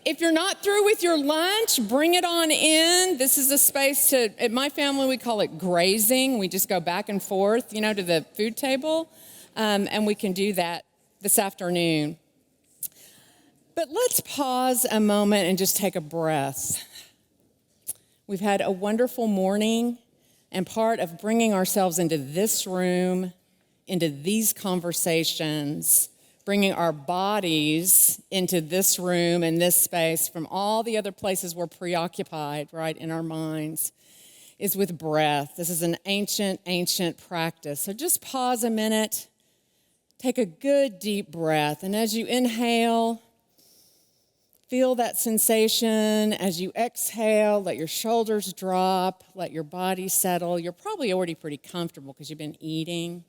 If you're not through with your lunch, bring it on in. This is a space at my family, we call it grazing. We just go back and forth, to the food table. And we can do that this afternoon. But let's pause a moment and just take a breath. We've had a wonderful morning, and part of bringing ourselves into this room, into these conversations, bringing our bodies into this room and this space from all the other places we're preoccupied, right, in our minds, is with breath. This is an ancient practice. So just pause a minute, take a good deep breath, and as you inhale, feel that sensation. As you exhale, let your shoulders drop, let your body settle. You're probably already pretty comfortable because you've been eating.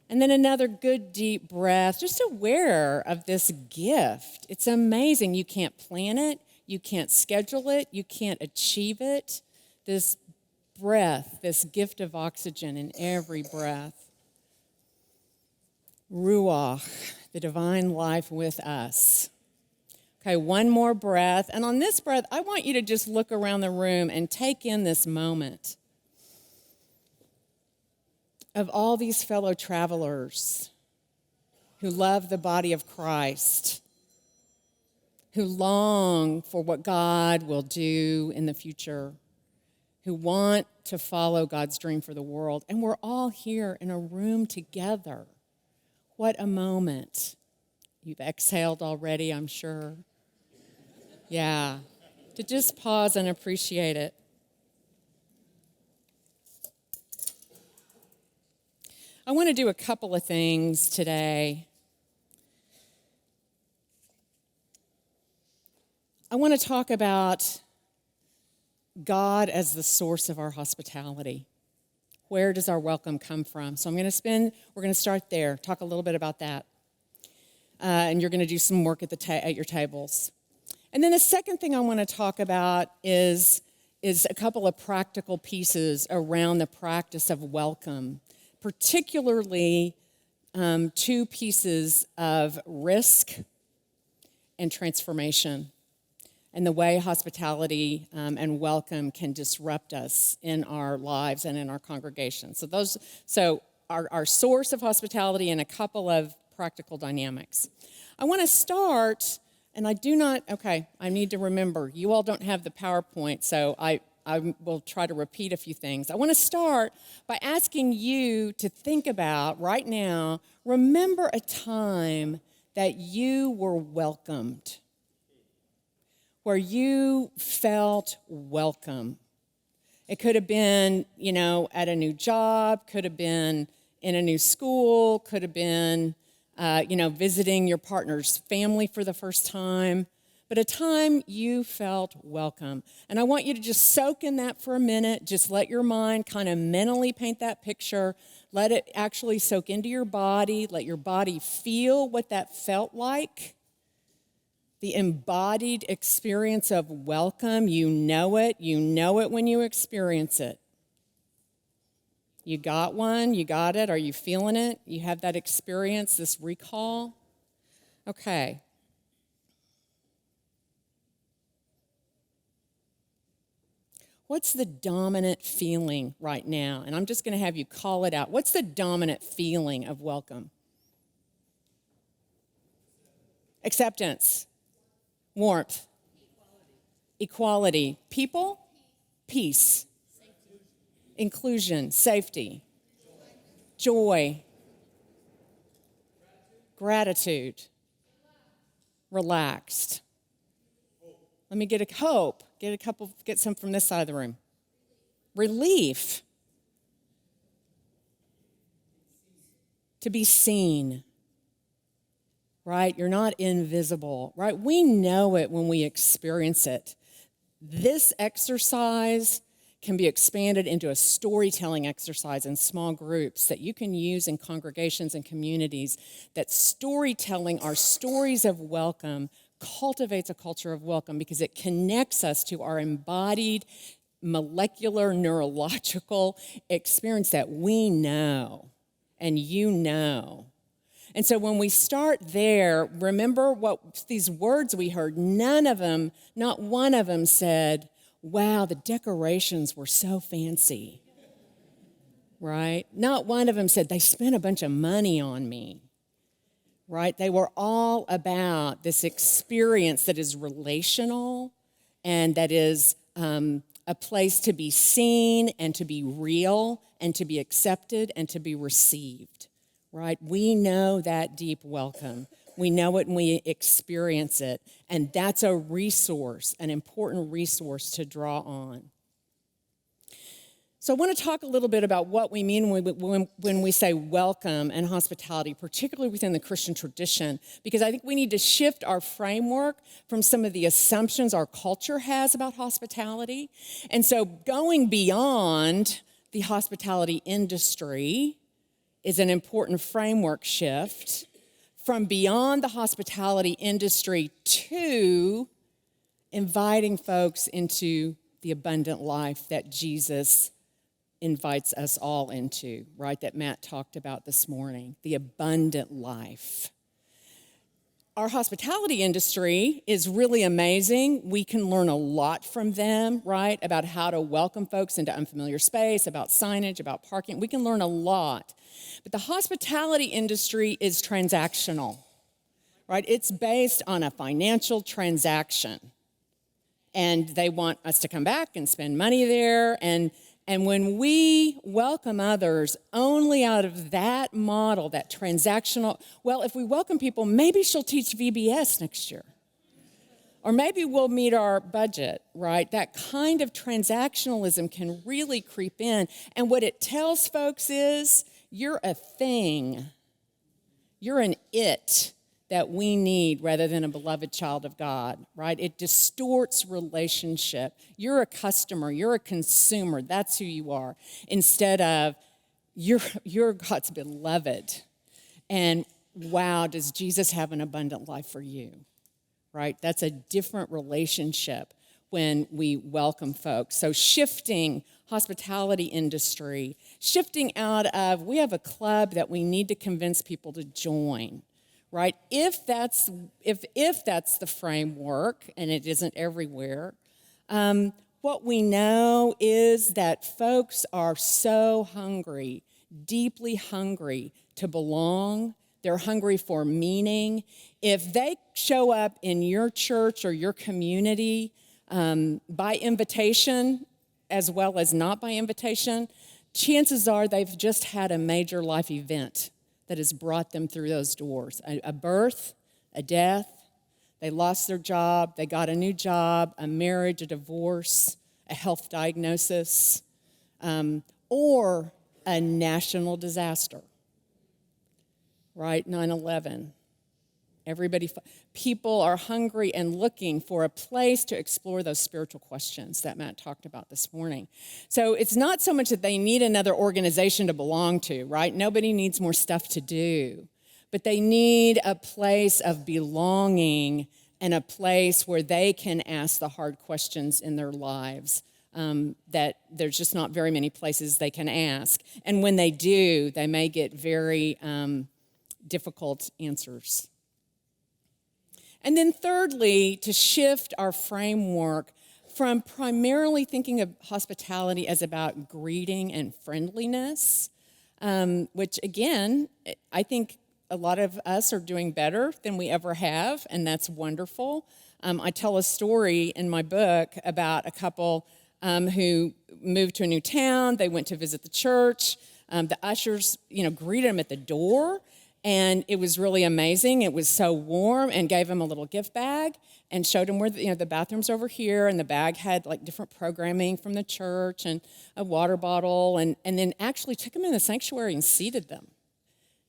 And then another good deep breath, just aware of this gift. It's amazing. You can't plan it. You can't schedule it. You can't achieve it. This breath, this gift of oxygen in every breath. Ruach, the divine life with us. Okay, one more breath. And on this breath, I want you to just look around the room and take in this moment of all these fellow travelers who love the body of Christ, who long for what God will do in the future, who want to follow God's dream for the world. And we're all here in a room together. What a moment. You've exhaled already, I'm sure. Yeah, to just pause and appreciate it. I want to do a couple of things today. I want to talk about God as the source of our hospitality. Where does our welcome come from? So we're going to start there, talk a little bit about that. And you're going to do some work at your tables. And then the second thing I want to talk about is a couple of practical pieces around the practice of welcome. Particularly two pieces of risk and transformation, and the way hospitality and welcome can disrupt us in our lives and in our congregation. So our source of hospitality and a couple of practical dynamics. I want to start, and I need to remember, you all don't have the PowerPoint, so I will try to repeat a few things. I want to start by asking you to think about right now, remember a time that you were welcomed, where you felt welcome. It could have been, at a new job, could have been in a new school, could have been, visiting your partner's family for the first time. But a time you felt welcome. And I want you to just soak in that for a minute. Just let your mind kind of mentally paint that picture. Let it actually soak into your body. Let your body feel what that felt like. The embodied experience of welcome. You know it. You know it when you experience it. You got one? You got it? Are you feeling it? You have that experience, this recall? Okay. What's the dominant feeling right now? And I'm just going to have you call it out. What's the dominant feeling of welcome? Acceptance. Warmth. Equality. People. Peace. Inclusion. Safety. Joy. Gratitude. Relaxed. Let me get a hope. Get some from this side of the room. Relief. To be seen. Right? You're not invisible. Right? We know it when we experience it. This exercise can be expanded into a storytelling exercise in small groups that you can use in congregations and communities. That storytelling, our stories of welcome, cultivates a culture of welcome because it connects us to our embodied molecular neurological experience that we know and you know. And so when we start there, remember what these words we heard, none of them, not one of them said, wow, the decorations were so fancy, right? Not one of them said, they spent a bunch of money on me, right? They were all about this experience that is relational and that is a place to be seen and to be real and to be accepted and to be received, right? We know that deep welcome. We know it and we experience it. And that's a resource, an important resource to draw on. So I want to talk a little bit about what we mean when we say welcome and hospitality, particularly within the Christian tradition, because I think we need to shift our framework from some of the assumptions our culture has about hospitality. And so going beyond the hospitality industry is an important framework shift from beyond the hospitality industry to inviting folks into the abundant life that Jesus invites us all into, right, that Matt talked about this morning, the abundant life. Our hospitality industry is really amazing. We can learn a lot from them, right, about how to welcome folks into unfamiliar space, about signage, about parking. We can learn a lot. But the hospitality industry is transactional, right? It's based on a financial transaction. And they want us to come back and spend money there. And when we welcome others only out of that model, that transactional, well, if we welcome people, maybe she'll teach VBS next year. Or maybe we'll meet our budget, right? That kind of transactionalism can really creep in. And what it tells folks is, you're a thing. You're an it that we need rather than a beloved child of God, right? It distorts relationship. You're a customer, you're a consumer, that's who you are, instead of you're God's beloved. And wow, does Jesus have an abundant life for you, right? That's a different relationship when we welcome folks. So shifting hospitality industry, shifting out of, we have a club that we need to convince people to join, right? If that's the framework, and it isn't everywhere, what we know is that folks are so hungry, deeply hungry to belong. They're hungry for meaning. If they show up in your church or your community by invitation as well as not by invitation, chances are they've just had a major life event that has brought them through those doors. A birth, a death, they lost their job, they got a new job, a marriage, a divorce, a health diagnosis, or a national disaster, right? 9/11. People are hungry and looking for a place to explore those spiritual questions that Matt talked about this morning. So it's not so much that they need another organization to belong to, right? Nobody needs more stuff to do. But they need a place of belonging and a place where they can ask the hard questions in their lives that there's just not very many places they can ask. And when they do, they may get very difficult answers. And then thirdly, to shift our framework from primarily thinking of hospitality as about greeting and friendliness, which again, I think a lot of us are doing better than we ever have, and that's wonderful. I tell a story in my book about a couple who moved to a new town. They went to visit the church. The ushers, greeted them at the door. And it was really amazing. It was so warm, and gave him a little gift bag and showed him where the bathroom's over here, and the bag had like different programming from the church and a water bottle, and then actually took him in the sanctuary and seated them.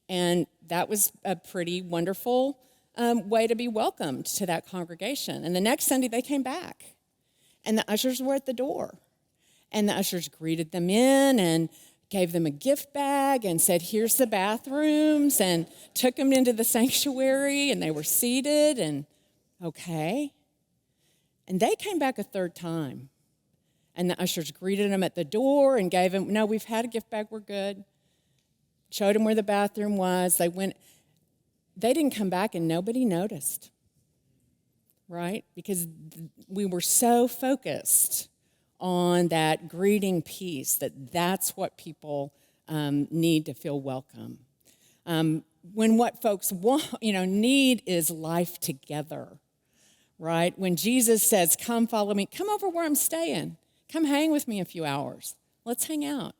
And that was a pretty wonderful way to be welcomed to that congregation. And the next Sunday they came back, and the ushers were at the door, and the ushers greeted them in and gave them a gift bag and said, here's the bathrooms, and took them into the sanctuary, and they were seated, and okay. And they came back a third time, and the ushers greeted them at the door and gave them, no, we've had a gift bag, we're good. Showed them where the bathroom was. They went, they didn't come back and nobody noticed, right? Because we were so focused on that greeting piece that's what people need to feel welcome. When what folks want, need is life together, right? When Jesus says, come follow me, come over where I'm staying. Come hang with me a few hours. Let's hang out,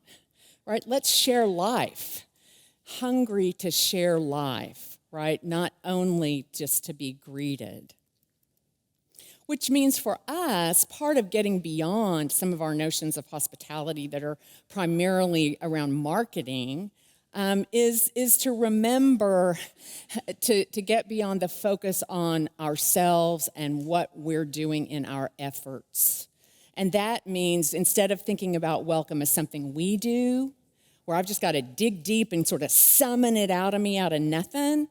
right? Let's share life. Hungry to share life, right? Not only just to be greeted. Which means for us, part of getting beyond some of our notions of hospitality that are primarily around marketing is to remember to get beyond the focus on ourselves and what we're doing in our efforts. And that means instead of thinking about welcome as something we do, where I've just got to dig deep and sort of summon it out of me out of nothing,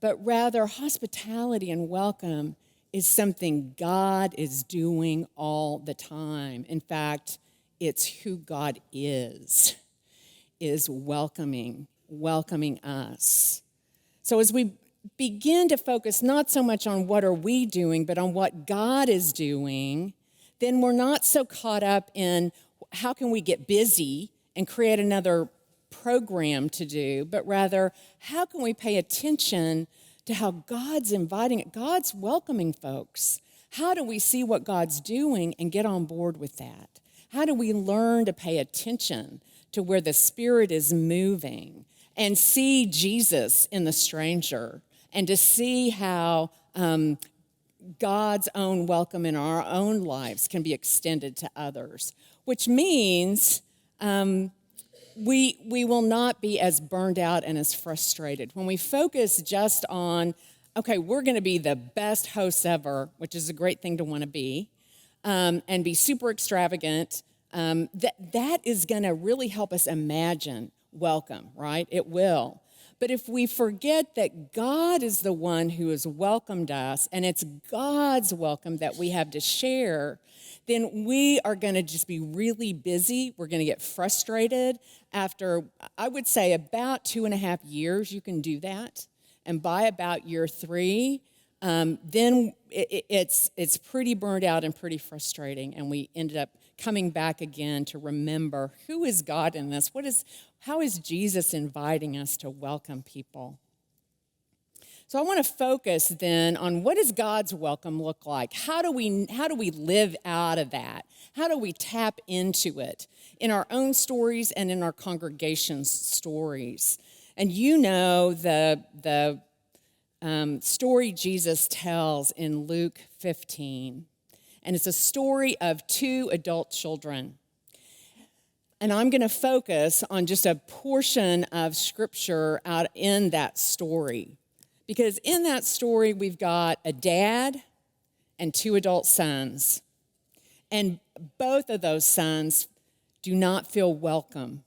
but rather hospitality and welcome is something God is doing all the time. In fact, it's who God is welcoming us. So as we begin to focus not so much on what are we doing, but on what God is doing, then we're not so caught up in how can we get busy and create another program to do, but rather how can we pay attention to how God's inviting it, God's welcoming folks. How do we see what God's doing and get on board with that? How do we learn to pay attention to where the Spirit is moving and see Jesus in the stranger and to see how God's own welcome in our own lives can be extended to others, which means we will not be as burned out and as frustrated. When we focus just on, okay, we're going to be the best hosts ever, which is a great thing to want to be, and be super extravagant, that is going to really help us imagine welcome, right? It will. But if we forget that God is the one who has welcomed us, and it's God's welcome that we have to share, then we are going to just be really busy. We're going to get frustrated. After, I would say, about 2.5 years, you can do that. And by about year 3, then it's pretty burned out and pretty frustrating. And we ended up coming back again to remember, who is God in this? How is Jesus inviting us to welcome people? So I want to focus then on what does God's welcome look like? How do we live out of that? How do we tap into it in our own stories and in our congregation's stories? And you know the story Jesus tells in Luke 15. And it's a story of 2 adult children. And I'm going to focus on just a portion of Scripture out in that story. Because in that story, we've got a dad and 2 adult sons. And both of those sons do not feel welcome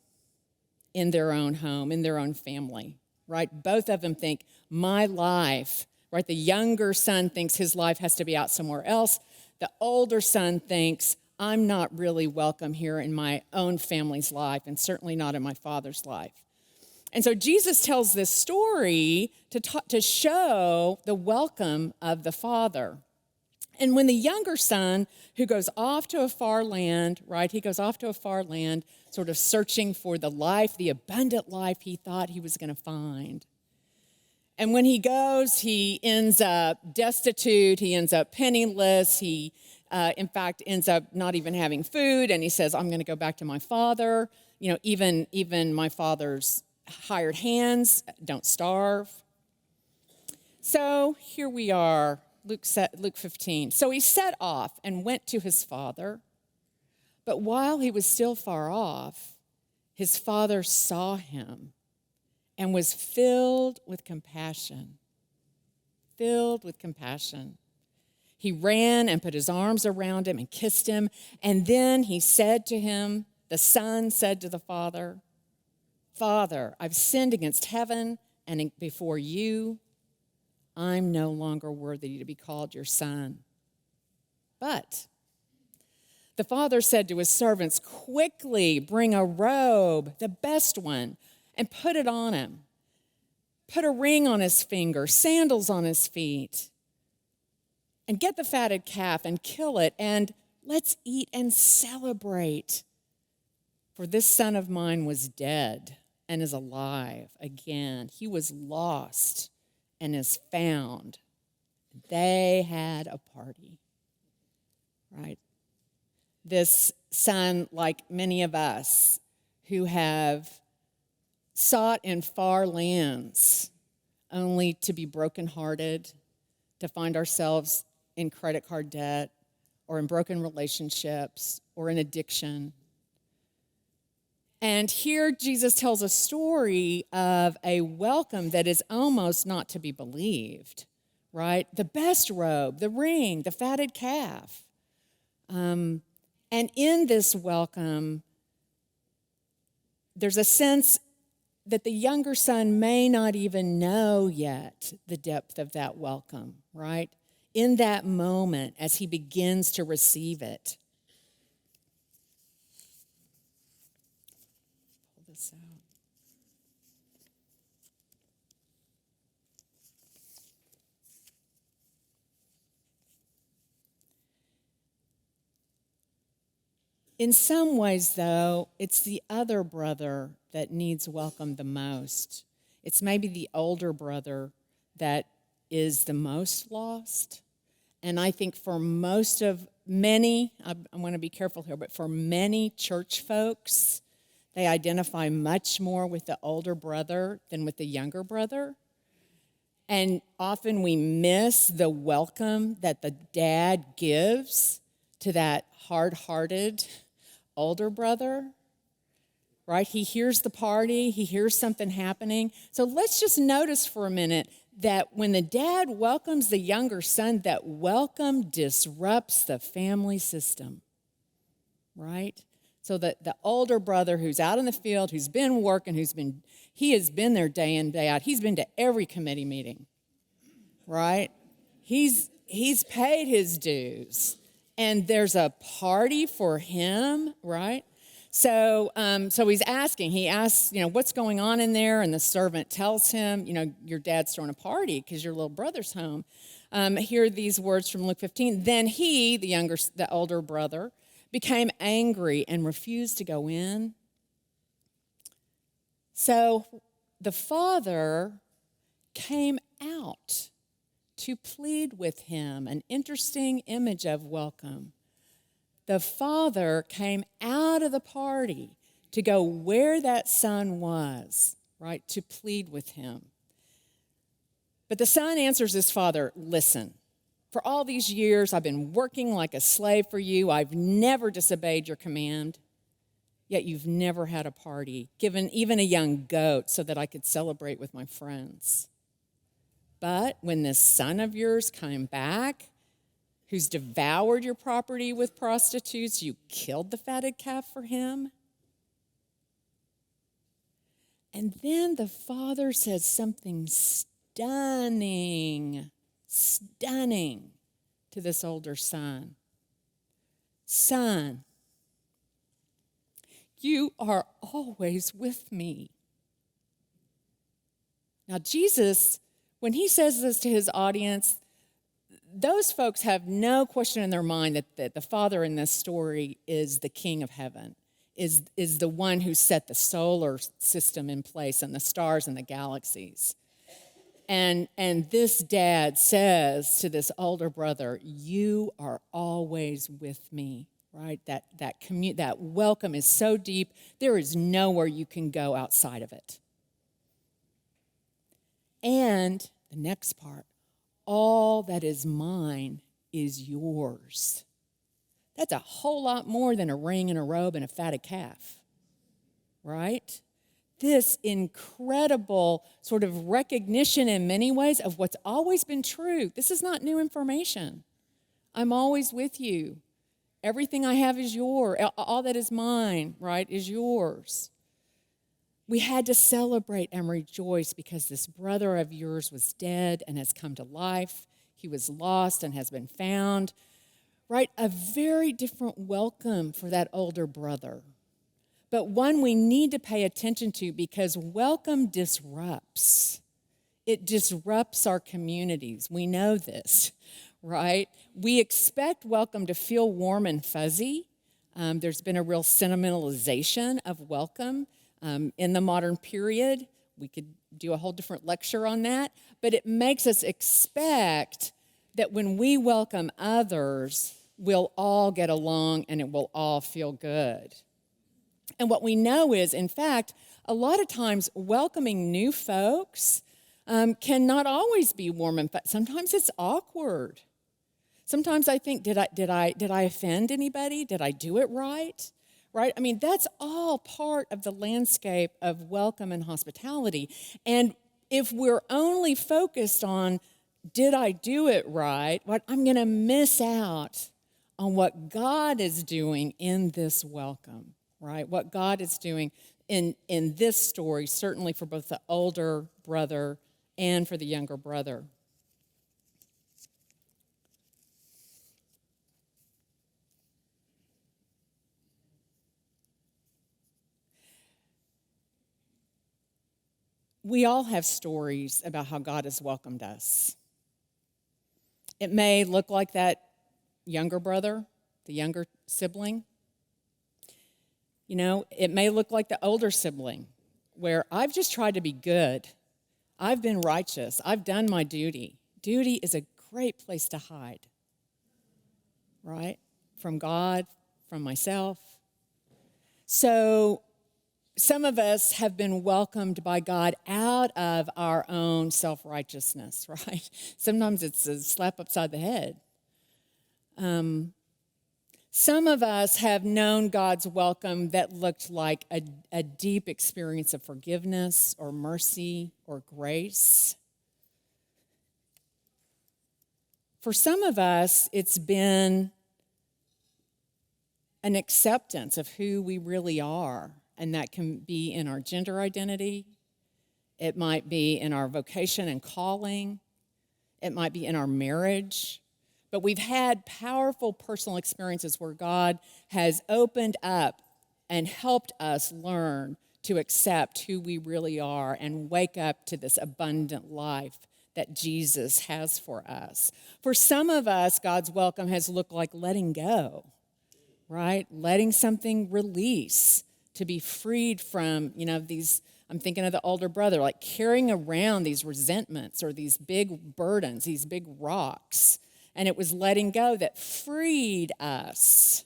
in their own home, in their own family, right? Both of them think, my life, right? The younger son thinks his life has to be out somewhere else. The older son thinks, I'm not really welcome here in my own family's life, and certainly not in my father's life. And so Jesus tells this story to show the welcome of the Father. And when the younger son, who goes off to a far land, right, he goes off to a far land, sort of searching for the life, the abundant life he thought he was going to find. And when he goes, he ends up destitute, he ends up penniless, he, in fact, ends up not even having food, and he says, I'm going to go back to my father. You know, even my father's hired hands don't starve. So here we are, Luke 15. So he set off and went to his father. But while he was still far off, his father saw him and was filled with compassion. Filled with compassion. He ran and put his arms around him and kissed him. And then he said to him, the son said to the father, Father, I've sinned against heaven and before you. I'm no longer worthy to be called your son. But the father said to his servants, quickly bring a robe, the best one, and put it on him. put a ring on his finger, sandals on his feet, and get the fatted calf and kill it, and let's eat and celebrate. For this son of mine was dead and is alive again. He was lost and is found. They had a party, right? This son, like many of us who have sought in far lands only to be brokenhearted, to find ourselves in credit card debt or in broken relationships or in addiction. And here Jesus tells a story of a welcome that is almost not to be believed, right? The best robe, the ring, the fatted calf. And in this welcome, there's a sense that the younger son may not even know yet the depth of that welcome, right? In that moment, as he begins to receive it. Pull this out. In some ways, though, it's the other brother that needs welcome the most. It's maybe the older brother that is the most lost. And I think for many, I want to be careful here, but for many church folks, they identify much more with the older brother than with the younger brother. And often we miss the welcome that the dad gives to that hard-hearted older brother, right? He hears the party, he hears something happening. So let's just notice for a minute that when the dad welcomes the younger son, that welcome disrupts the family system, right? So that the older brother who's out in the field, who's been working, he has been there day in, day out. He's been to every committee meeting, right? He's paid his dues. And there's a party for him, right? So he's asking. He asks, what's going on in there? And the servant tells him, your dad's throwing a party because your little brother's home. Hear these words from Luke 15. Then he, the older brother, became angry and refused to go in. So the father came out to plead with him, an interesting image of welcome. The father came out of the party to go where that son was, right, to plead with him. But the son answers his father, listen, for all these years I've been working like a slave for you. I've never disobeyed your command, yet you've never had a party, given even a young goat so that I could celebrate with my friends. But when this son of yours came back, who's devoured your property with prostitutes, you killed the fatted calf for him. And then the father says something stunning to this older son. Son, you are always with me. Now, Jesus, when he says this to his audience, those folks have no question in their mind that the father in this story is the king of heaven, is the one who set the solar system in place and the stars and the galaxies. And this dad says to this older brother, you are always with me, right? That welcome is so deep, there is nowhere you can go outside of it. And the next part, all that is mine is yours. That's a whole lot more than a ring and a robe and a fatted calf, right? This incredible sort of recognition in many ways of what's always been true. This is not new information. I'm always with you. Everything I have is yours. All that is mine, right, is yours. We had to celebrate and rejoice because this brother of yours was dead and has come to life. He was lost and has been found, right? A very different welcome for that older brother, but one we need to pay attention to because welcome disrupts. It disrupts our communities. We know this, right? We expect welcome to feel warm and fuzzy. There's been a real sentimentalization of welcome in the modern period. We could do a whole different lecture on that, but it makes us expect that when we welcome others, we'll all get along and it will all feel good. And what we know is, in fact, a lot of times welcoming new folks can not always be warm and fuzzy. Sometimes it's awkward. Sometimes I think, did I offend anybody? Did I do it right? Right? I mean, that's all part of the landscape of welcome and hospitality. And if we're only focused on, did I do it right? What I'm going to miss out on what God is doing in this welcome, right? What God is doing in this story, certainly for both the older brother and for the younger brother. We all have stories about how God has welcomed us. It may look like that younger brother, the younger sibling. You know, it may look like the older sibling, where I've just tried to be good. I've been righteous. I've done my duty. Duty is a great place to hide, right? From God, from myself. So some of us have been welcomed by God out of our own self-righteousness, right? Sometimes it's a slap upside the head. Some of us have known God's welcome that looked like a deep experience of forgiveness or mercy or grace. For some of us, it's been an acceptance of who we really are, and that can be in our gender identity. It might be in our vocation and calling. It might be in our marriage. But we've had powerful personal experiences where God has opened up and helped us learn to accept who we really are and wake up to this abundant life that Jesus has for us. For some of us, God's welcome has looked like letting go, right? Letting something release to be freed from, these, I'm thinking of the older brother, like carrying around these resentments or these big burdens, these big rocks. And it was letting go that freed us.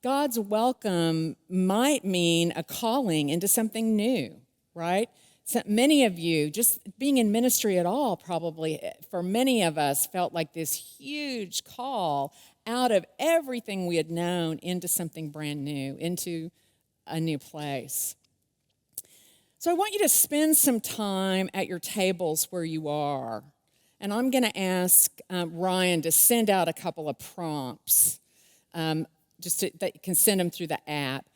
God's welcome might mean a calling into something new, right? So many of you, just being in ministry at all, probably for many of us, felt like this huge call out of everything we had known into something brand new, into a new place. So I want you to spend some time at your tables where you are. And I'm going to ask Ryan to send out a couple of prompts, that you can send them through the app.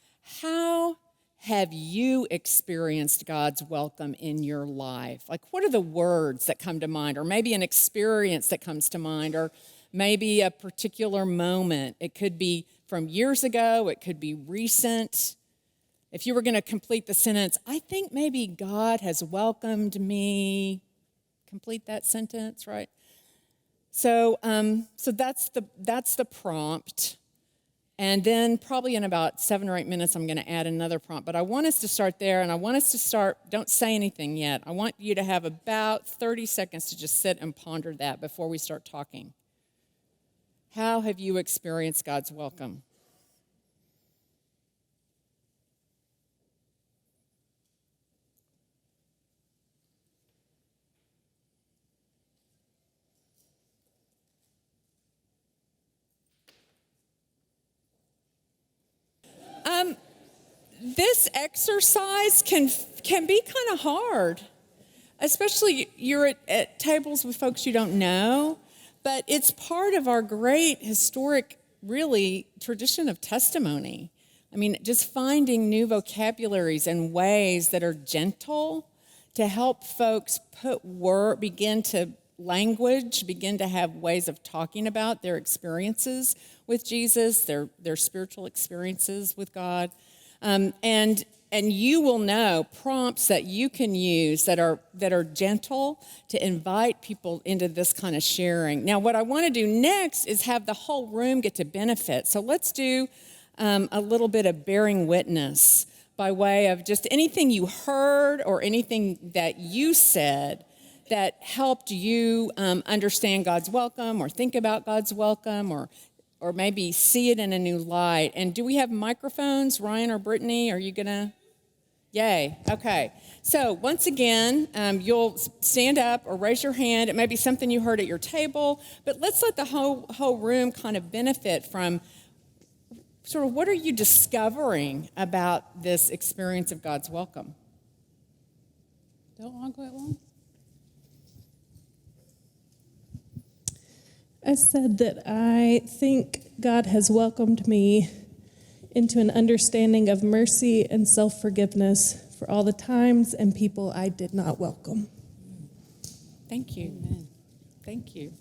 How have you experienced God's welcome in your life? Like, what are the words that come to mind? Or maybe an experience that comes to mind, or maybe a particular moment. It could be from years ago. It could be recent. If you were going to complete the sentence, I think maybe God has welcomed me. Complete that sentence, right? So that's the prompt. And then probably in about 7 or 8 minutes, I'm going to add another prompt. But I want us to start there, and I want us to start, don't say anything yet. I want you to have about 30 seconds to just sit and ponder that before we start talking. How have you experienced God's welcome? This exercise can be kind of hard, especially you're at tables with folks you don't know, but it's part of our great historic, really, tradition of testimony. I mean, just finding new vocabularies and ways that are gentle to help folks begin to have ways of talking about their experiences with Jesus, their spiritual experiences with God. And and you will know prompts that you can use that are gentle to invite people into this kind of sharing. Now, what I want to do next is have the whole room get to benefit. So let's do a little bit of bearing witness by way of just anything you heard or anything that you said that helped you understand God's welcome or think about God's welcome or maybe see it in a new light. And do we have microphones? Ryan or Brittany, are you going to? Yay. Okay. So once again, you'll stand up or raise your hand. It may be something you heard at your table, but let's let the whole room kind of benefit from sort of what are you discovering about this experience of God's welcome? Don't want to go at one? I said that I think God has welcomed me into an understanding of mercy and self-forgiveness for all the times and people I did not welcome. Thank you. Amen. Thank you.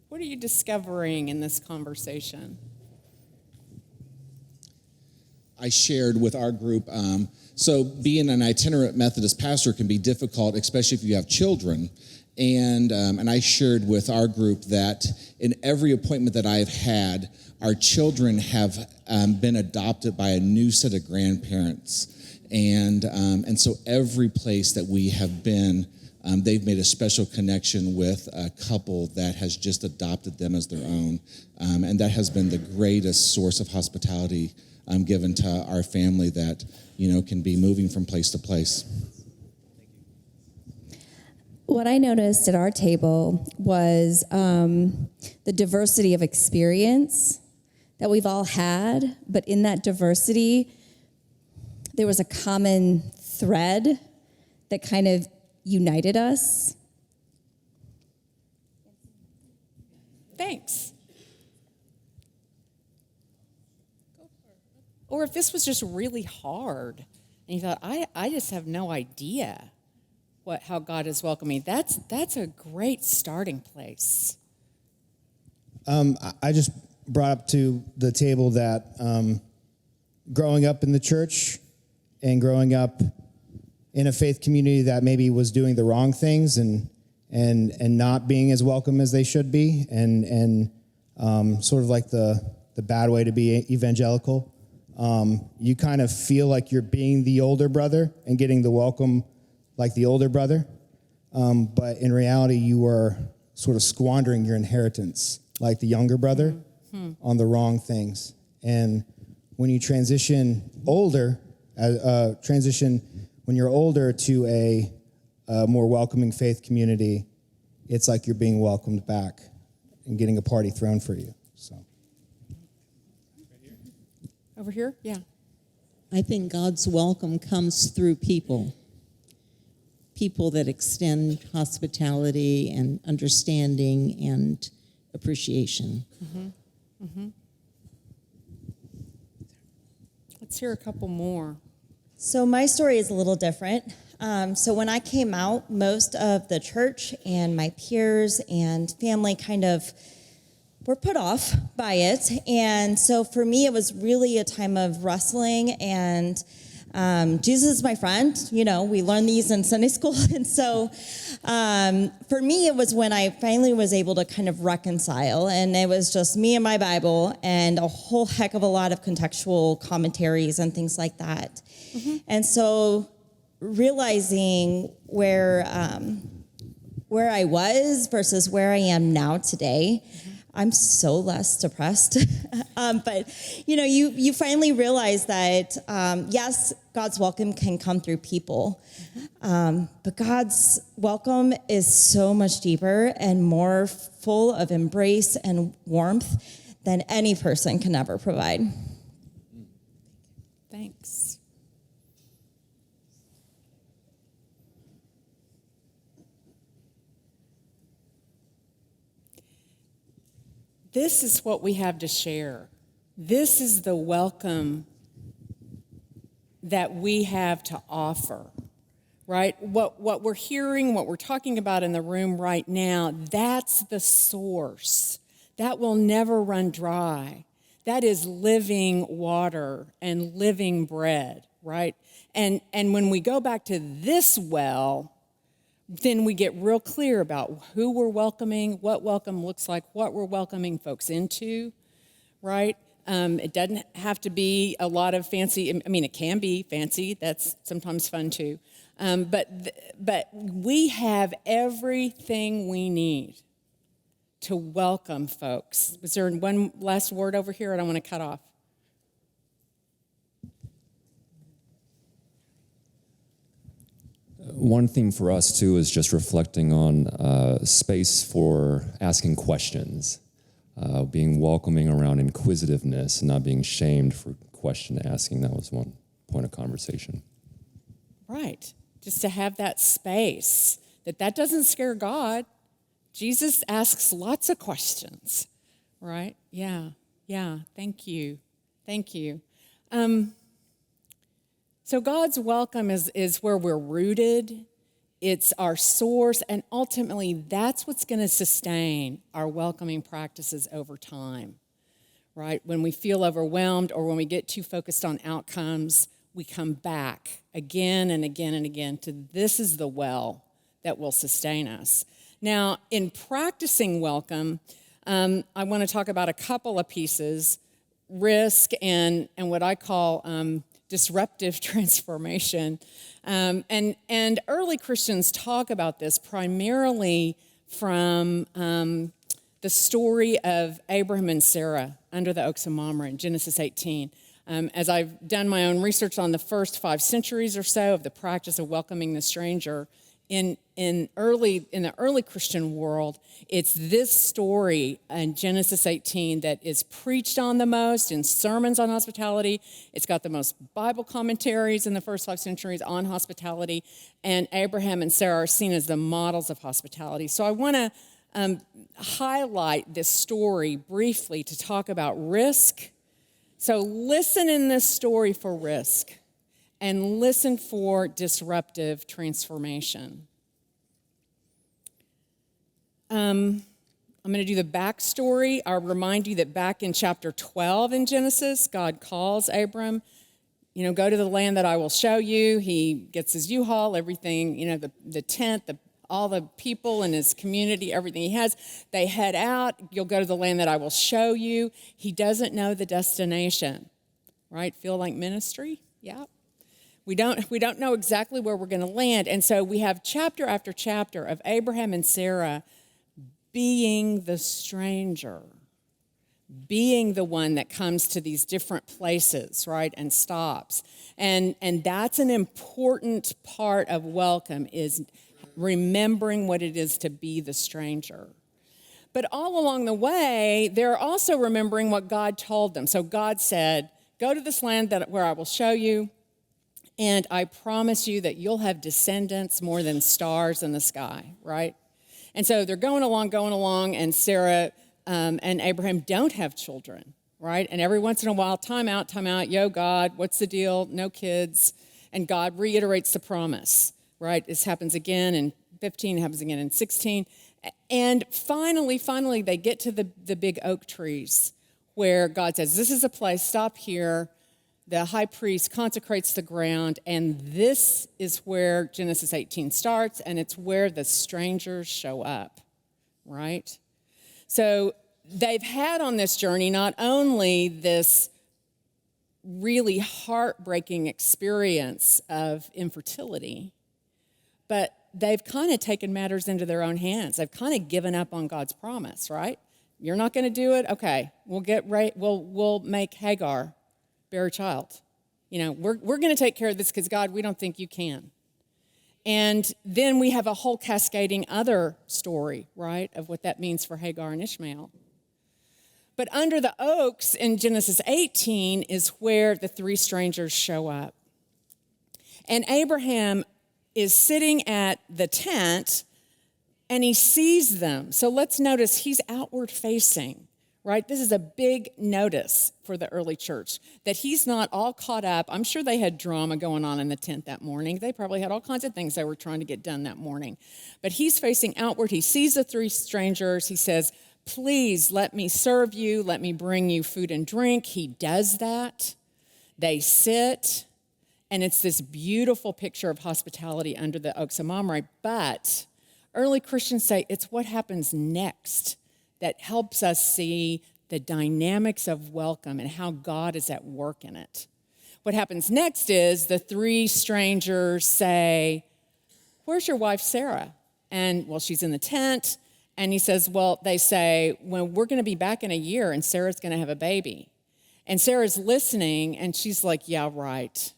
What are you discovering in this conversation? I shared with our group, so being an itinerant Methodist pastor can be difficult, especially if you have children. And I shared with our group that in every appointment that I've had, our children have been adopted by a new set of grandparents. And so every place that we have been, they've made a special connection with a couple that has just adopted them as their own. And that has been the greatest source of hospitality given to our family that, can be moving from place to place. What I noticed at our table was the diversity of experience that we've all had, but in that diversity, there was a common thread that kind of united us. Thanks. Or if this was just really hard and you thought, I just have no idea how God is welcoming, that's a great starting place. I just brought up to the table that growing up in the church and growing up in a faith community that maybe was doing the wrong things and not being as welcome as they should be, and sort of like the bad way to be evangelical. You kind of feel like you're being the older brother and getting the welcome like the older brother, but in reality, you are sort of squandering your inheritance like the younger brother on the wrong things. And when you transition when you're older to a more welcoming faith community, it's like you're being welcomed back and getting a party thrown for you. So, Over here? Yeah. I think God's welcome comes through people that extend hospitality and understanding and appreciation. Mm-hmm. Mm-hmm. Let's hear a couple more. So my story is a little different. So when I came out, most of the church and my peers and family kind of were put off by it. And so for me, it was really a time of wrestling, and Jesus is my friend. We learned these in Sunday school. And so for me, it was when I finally was able to kind of reconcile, and it was just me and my Bible and a whole heck of a lot of contextual commentaries and things like that. Mm-hmm. And so realizing where I was versus where I am now today, I'm so less depressed. But, you finally realize that, yes, God's welcome can come through people. But God's welcome is so much deeper and more full of embrace and warmth than any person can ever provide. Thanks. This is what we have to share. This is the welcome that we have to offer, right? What we're hearing, what we're talking about in the room right now, that's the source. That will never run dry. That is living water and living bread, right? And when we go back to this well, then we get real clear about who we're welcoming, what welcome looks like, what we're welcoming folks into, right? It doesn't have to be a lot of fancy. I mean, it can be fancy. That's sometimes fun too. But we have everything we need to welcome folks. Was there one last word over here? I don't want to cut off. One thing for us, too, is just reflecting on space for asking questions, being welcoming around inquisitiveness, and not being shamed for question asking. That was one point of conversation. Right. Just to have that space, that doesn't scare God. Jesus asks lots of questions, right? Yeah, thank you. So God's welcome is where we're rooted. It's our source, and ultimately that's what's going to sustain our welcoming practices over time, right? When we feel overwhelmed or when we get too focused on outcomes, we come back again and again and again to this is the well that will sustain us. Now, in practicing welcome, I want to talk about a couple of pieces, risk and what I call disruptive transformation. And early Christians talk about this primarily from the story of Abraham and Sarah under the oaks of Mamre in Genesis 18. As I've done my own research on the first 5 centuries or so of the practice of welcoming the stranger, in the early Christian world, it's this story in Genesis 18 that is preached on the most in sermons on hospitality. It's got the most Bible commentaries in the first 5 centuries on hospitality, and Abraham and Sarah are seen as the models of hospitality. So I want to highlight this story briefly to talk about risk. So listen in this story for risk. And listen for disruptive transformation. I'm going to do the backstory. I'll remind you that back in chapter 12 in Genesis, God calls Abram, go to the land that I will show you. He gets his U-Haul, everything, the tent, all the people in his community, everything he has. They head out. You'll go to the land that I will show you. He doesn't know the destination, right? Feel like ministry? Yeah. We don't know exactly where we're going to land. And so we have chapter after chapter of Abraham and Sarah being the stranger, being the one that comes to these different places, right, and stops. And that's an important part of welcome, is remembering what it is to be the stranger. But all along the way, they're also remembering what God told them. So God said, go to this land where I will show you, and I promise you that you'll have descendants more than stars in the sky, right? And so they're going along, and Sarah and Abraham don't have children, right? And every once in a while, time out, yo, God, what's the deal? No kids. And God reiterates the promise, right? This happens again in 15, happens again in 16. And finally, they get to the big oak trees where God says, this is a place, stop here. The high priest consecrates the ground, and this is where Genesis 18 starts, and it's where the strangers show up, right? So they've had on this journey not only this really heartbreaking experience of infertility, but they've kind of taken matters into their own hands. They've kind of given up on God's promise, right? You're not going to do it? Okay, we'll make Hagar bear a child. We're going to take care of this because, God, we don't think you can. And then we have a whole cascading other story, right, of what that means for Hagar and Ishmael. But under the oaks in Genesis 18 is where the 3 strangers show up. And Abraham is sitting at the tent, and he sees them. So let's notice he's outward facing. Right? This is a big notice for the early church, that he's not all caught up. I'm sure they had drama going on in the tent that morning. They probably had all kinds of things they were trying to get done that morning. But he's facing outward. He sees the 3 strangers. He says, please let me serve you, let me bring you food and drink. He does that. They sit, and it's this beautiful picture of hospitality under the oaks of Mamre. But early Christians say it's what happens next that helps us see the dynamics of welcome and how God is at work in it. What happens next is the three strangers say, "Where's your wife, Sarah?" And, well, she's in the tent. And he says, well, they say, well, we're going to be back in a year, and Sarah's going to have a baby. And Sarah's listening, and she's like, yeah, right.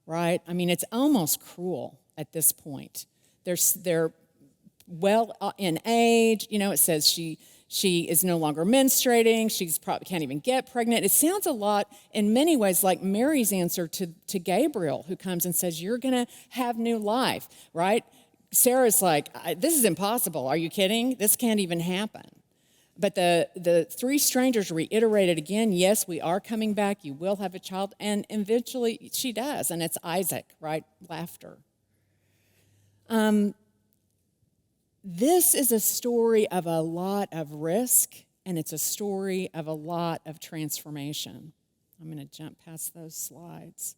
Right? I mean, it's almost cruel at this point. They're well in age. You know, it says she is no longer menstruating. She's probably can't even get pregnant. It sounds a lot, in many ways, like Mary's answer to Gabriel, who comes and says, you're going to have new life, right? Sarah's like, this is impossible. Are you kidding? This can't even happen. But the three strangers reiterated again, yes, we are coming back. You will have a child. And eventually she does, and it's Isaac, right? Laughter. This is a story of a lot of risk, and it's a story of a lot of transformation. I'm going to jump past those slides.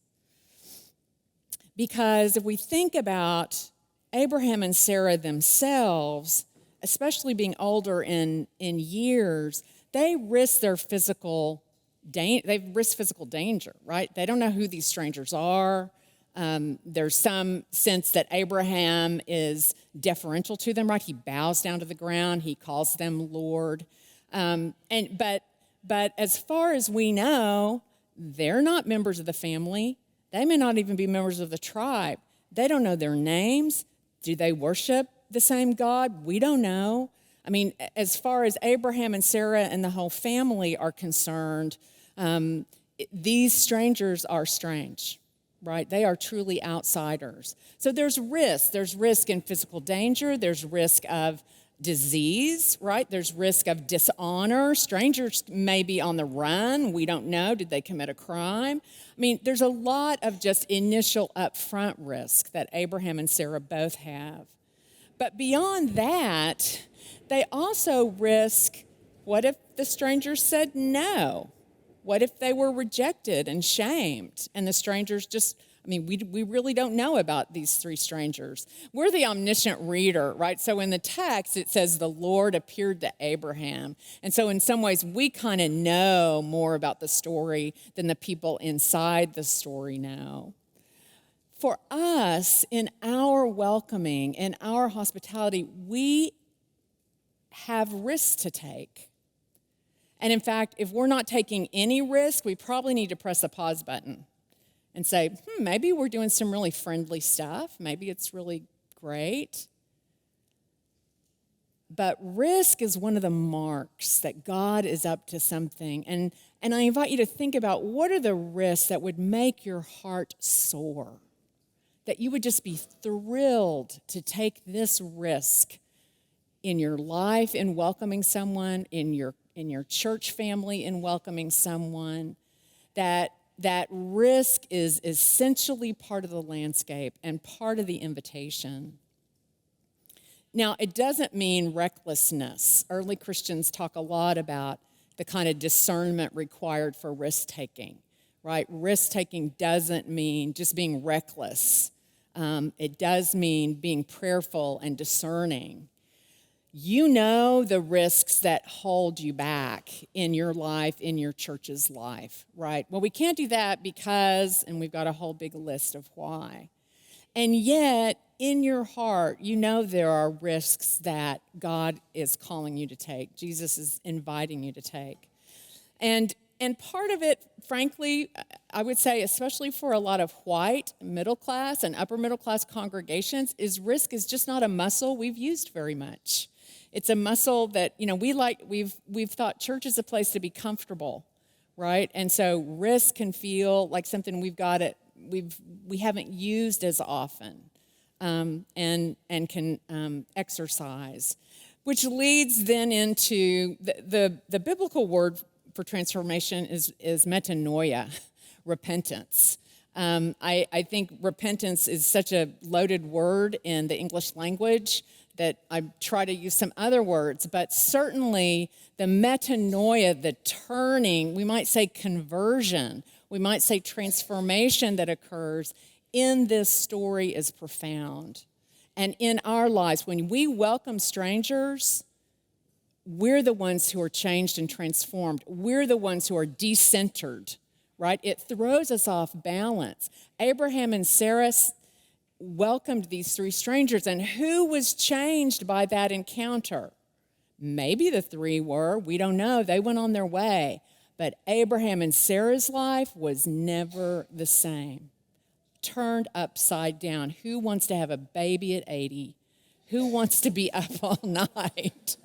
Because if we think about Abraham and Sarah themselves, especially being older in years, they risk their physical danger, right? They don't know who these strangers are. There's some sense that Abraham is deferential to them, right? He bows down to the ground. He calls them Lord. But as far as we know, they're not members of the family. They may not even be members of the tribe. They don't know their names. Do they worship the same God? We don't know. I mean, as far as Abraham and Sarah and the whole family are concerned, these strangers are strange, right? They are truly outsiders. So there's risk. There's risk in physical danger. There's risk of disease, right? There's risk of dishonor. Strangers may be on the run. We don't know. Did they commit a crime? I mean, there's a lot of just initial upfront risk that Abraham and Sarah both have. But beyond that, they also risk, what if the strangers said no? What if they were rejected and shamed and the strangers just, I mean, we really don't know about these three strangers. We're the omniscient reader, right? So in the text, it says the Lord appeared to Abraham. And so in some ways, we kind of know more about the story than the people inside the story know. For us, in our welcoming, in our hospitality, we have risks to take. And in fact, if we're not taking any risk, we probably need to press the pause button and say, maybe we're doing some really friendly stuff. Maybe it's really great. But risk is one of the marks that God is up to something. And I invite you to think about, what are the risks that would make your heart soar? That you would just be thrilled to take this risk in your life in welcoming someone, in your church family in welcoming someone, that risk is essentially part of the landscape and part of the invitation. Now, it doesn't mean recklessness. Early Christians talk a lot about the kind of discernment required for risk-taking, right? Risk-taking doesn't mean just being reckless. It does mean being prayerful and discerning. You know the risks that hold you back in your life, in your church's life, right? Well, we can't do that because, and we've got a whole big list of why. And yet, in your heart, you know there are risks that God is calling you to take. Jesus is inviting you to take. And part of it, frankly, I would say, especially for a lot of white, middle class, and upper middle class congregations, is risk is just not a muscle we've used very much. It's a muscle that, we've thought church is a place to be comfortable, right? And so risk can feel like something we haven't used as often, and can exercise, which leads then into the biblical word for transformation is metanoia, repentance. I think repentance is such a loaded word in the English language that I try to use some other words, but certainly the metanoia, the turning, we might say conversion, we might say transformation that occurs in this story is profound. And in our lives, when we welcome strangers, we're the ones who are changed and transformed. We're the ones who are decentered, right? It throws us off balance. Abraham and Sarah welcomed these three strangers, and who was changed by that encounter? Maybe the three were, we don't know. They went on their way. But Abraham and Sarah's life was never the same. Turned upside down. Who wants to have a baby at 80? Who wants to be up all night?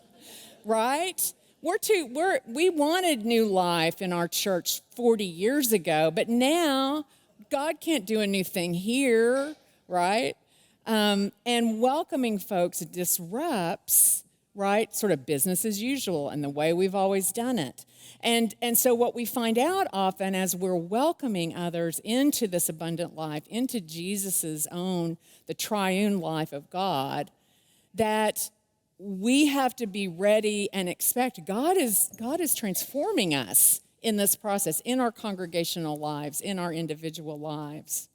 Right? We wanted new life in our church 40 years ago, but now God can't do a new thing here, right? And welcoming folks disrupts, right, sort of business as usual and the way we've always done it. And so what we find out often as we're welcoming others into this abundant life, into Jesus's own, the triune life of God, that we have to be ready and expect God is transforming us in this process, in our congregational lives, in our individual lives.